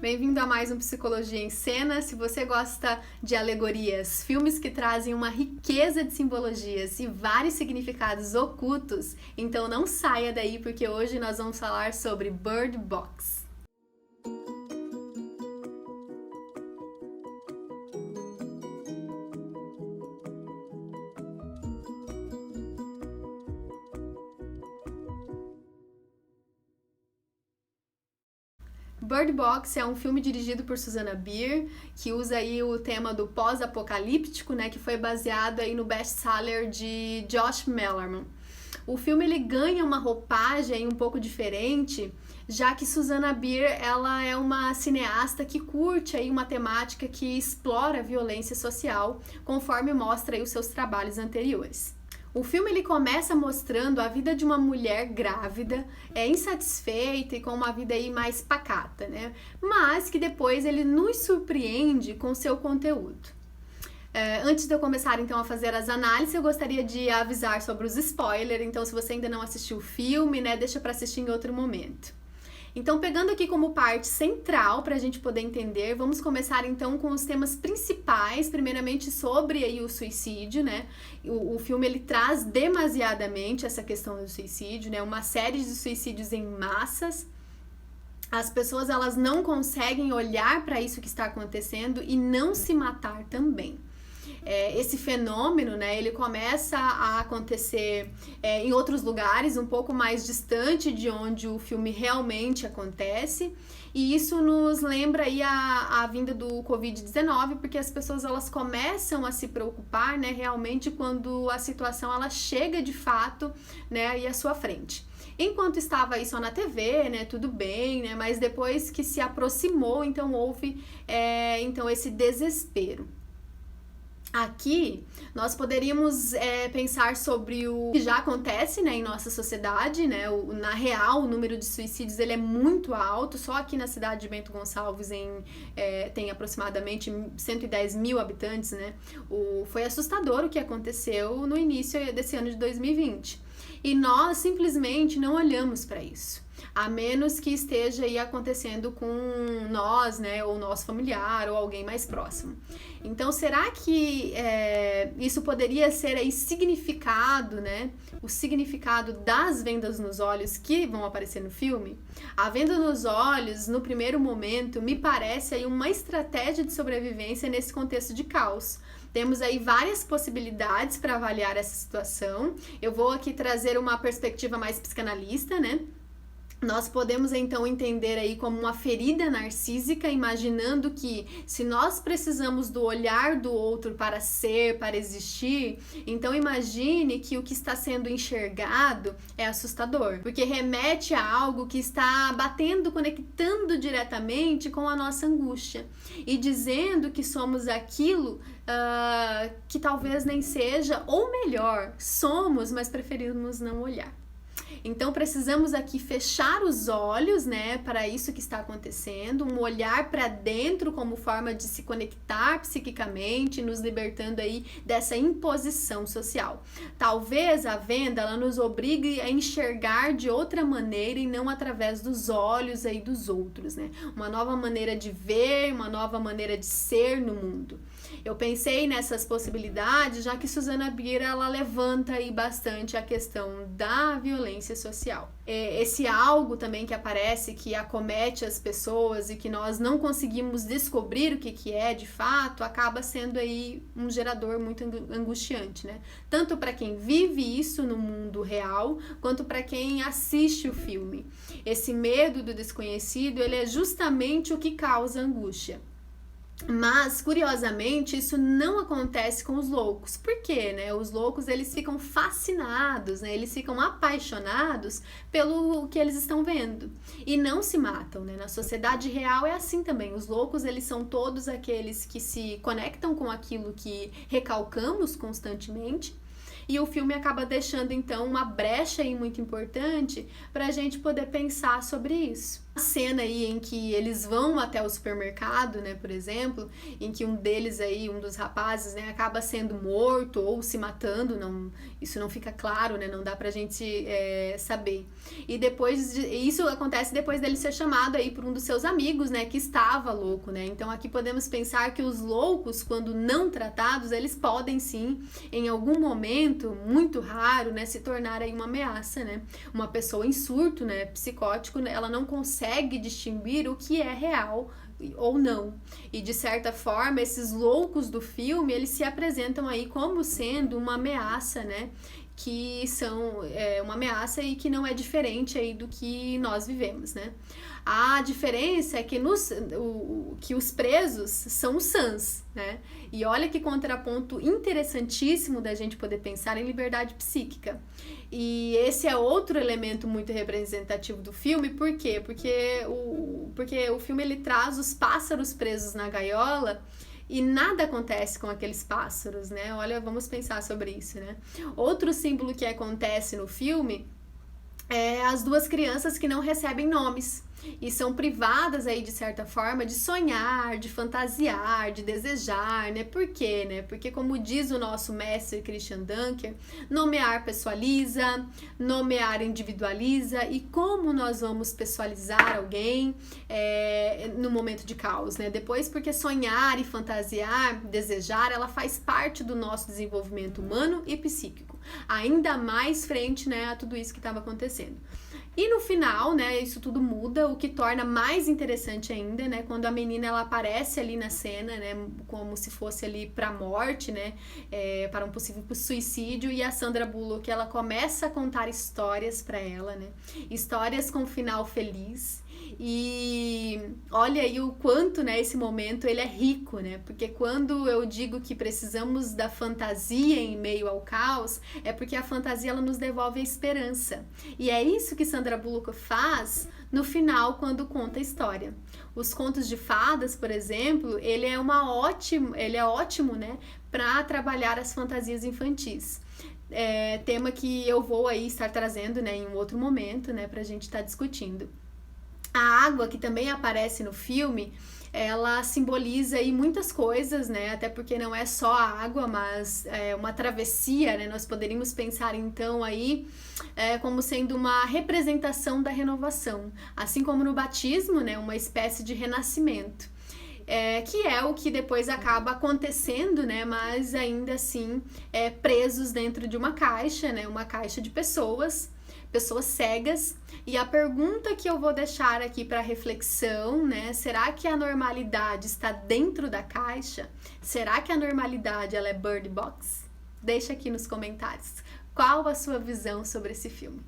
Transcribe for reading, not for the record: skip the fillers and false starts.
Bem-vindo a mais um Psicologia em Cena. Se você gosta de alegorias, filmes que trazem uma riqueza de simbologias e vários significados ocultos, então não saia daí porque hoje nós vamos falar sobre Bird Box. Bird Box é um filme dirigido por Susanna Bier, que usa aí o tema do pós-apocalíptico, né, que foi baseado aí no best-seller de Josh Malerman. O filme ele ganha uma roupagem um pouco diferente, já que Susanna Bier ela é uma cineasta que curte aí uma temática que explora a violência social, conforme mostra aí os seus trabalhos anteriores. O filme ele começa mostrando a vida de uma mulher grávida, insatisfeita e com uma vida aí mais pacata, né? Mas que depois ele nos surpreende com seu conteúdo. Antes de eu começar então a fazer as análises, eu gostaria de avisar sobre os spoilers, então se você ainda não assistiu o filme, né, deixa para assistir em outro momento. Então, pegando aqui como parte central para a gente poder entender, vamos começar então com os temas principais, primeiramente sobre aí o suicídio, né? O filme ele traz demasiadamente essa questão do suicídio, né? Uma série de suicídios em massas. As pessoas elas não conseguem olhar para isso que está acontecendo e não se matar também. Esse fenômeno, né, ele começa a acontecer em outros lugares, um pouco mais distante de onde o filme realmente acontece, e isso nos lembra aí a vinda do Covid-19, porque as pessoas elas começam a se preocupar, né, realmente quando a situação ela chega de fato, né, aí à sua frente. Enquanto estava aí só na TV, né, tudo bem, né, mas depois que se aproximou, então houve então esse desespero. Aqui, nós poderíamos pensar sobre o que já acontece, né, em nossa sociedade, né, na real, o número de suicídios ele é muito alto, só aqui na cidade de Bento Gonçalves tem aproximadamente 110 mil habitantes, né, foi assustador o que aconteceu no início desse ano de 2020, e nós simplesmente não olhamos para isso. A menos que esteja aí acontecendo com nós, né, ou nosso familiar, ou alguém mais próximo. Então, será que isso poderia ser aí significado, né, o significado das vendas nos olhos que vão aparecer no filme? A venda nos olhos, no primeiro momento, me parece aí uma estratégia de sobrevivência nesse contexto de caos. Temos aí várias possibilidades para avaliar essa situação. Eu vou aqui trazer uma perspectiva mais psicanalista, né? Nós podemos então entender aí como uma ferida narcísica, imaginando que se nós precisamos do olhar do outro para ser, para existir, então imagine que o que está sendo enxergado é assustador, porque remete a algo que está batendo, conectando diretamente com a nossa angústia e dizendo que somos aquilo que talvez nem seja, ou melhor, somos, mas preferimos não olhar. Então precisamos aqui fechar os olhos, né, para isso que está acontecendo, um olhar para dentro como forma de se conectar psiquicamente, nos libertando aí dessa imposição social. Talvez a venda ela nos obrigue a enxergar de outra maneira e não através dos olhos aí dos outros, né? Uma nova maneira de ver, uma nova maneira de ser no mundo. Eu pensei nessas possibilidades, já que Susanna Bier ela levanta aí bastante a questão da violência social. Esse algo também que aparece, que acomete as pessoas e que nós não conseguimos descobrir o que é de fato, acaba sendo aí um gerador muito angustiante, né? Tanto para quem vive isso no mundo real, quanto para quem assiste o filme. Esse medo do desconhecido, ele é justamente o que causa angústia. Mas, curiosamente, isso não acontece com os loucos. Por quê, né? Os loucos, eles ficam fascinados, né? Eles ficam apaixonados pelo que eles estão vendo. E não se matam, né? Na sociedade real é assim também. Os loucos, eles são todos aqueles que se conectam com aquilo que recalcamos constantemente. E o filme acaba deixando, então, uma brecha aí muito importante para a gente poder pensar sobre isso. cena aí em que eles vão até o supermercado, né, por exemplo, em que um deles aí, um dos rapazes, né, acaba sendo morto ou se matando, isso não fica claro, né, não dá pra gente saber. E depois, isso acontece depois dele ser chamado aí por um dos seus amigos, né, que estava louco, né, então aqui podemos pensar que os loucos, quando não tratados, eles podem sim, em algum momento, muito raro, né, se tornar aí uma ameaça, né, uma pessoa em surto, né, psicótico, ela não consegue distinguir o que é real ou não. E de certa forma, esses loucos do filme, eles se apresentam aí como sendo uma ameaça, né? Que são uma ameaça e que não é diferente aí do que nós vivemos, né? A diferença é que, que os presos são os sãs, né? E olha que contraponto interessantíssimo da gente poder pensar em liberdade psíquica. E esse é outro elemento muito representativo do filme, por quê? Porque o filme ele traz os pássaros presos na gaiola e nada acontece com aqueles pássaros, né? Olha, vamos pensar sobre isso, né? Outro símbolo que acontece no filme é as duas crianças que não recebem nomes e são privadas aí de certa forma de sonhar, de fantasiar, de desejar, né? Por quê, né? Porque como diz o nosso mestre Christian Dunker, nomear pessoaliza, nomear individualiza, e como nós vamos pessoalizar alguém no momento de caos, né? Depois, porque sonhar e fantasiar, desejar, ela faz parte do nosso desenvolvimento humano e psíquico, ainda mais frente, né, a tudo isso que estava acontecendo. E no final, né, isso tudo muda, o que torna mais interessante ainda, né, quando a menina ela aparece ali na cena, né, como se fosse ali pra morte, né, para um possível suicídio, e a Sandra Bullock, ela começa a contar histórias pra ela, né, histórias com final feliz. E olha aí o quanto, né, esse momento ele é rico, né? Porque quando eu digo que precisamos da fantasia em meio ao caos, é porque a fantasia ela nos devolve a esperança. E é isso que Sandra Bullock faz no final quando conta a história. Os contos de fadas, por exemplo, ele é ótimo, né, para trabalhar as fantasias infantis. Tema que eu vou aí estar trazendo, né, em um outro momento, né, pra gente estar discutindo. A água, que também aparece no filme, ela simboliza aí muitas coisas, né? Até porque não é só a água, mas é uma travessia, né? Nós poderíamos pensar então aí como sendo uma representação da renovação, assim como no batismo, né? Uma espécie de renascimento. Que é o que depois acaba acontecendo, né? Mas ainda assim presos dentro de uma caixa, né? Uma caixa de pessoas cegas. E a pergunta que eu vou deixar aqui para reflexão, né? Será que a normalidade está dentro da caixa? Será que a normalidade ela é Bird Box? Deixa aqui nos comentários. Qual a sua visão sobre esse filme?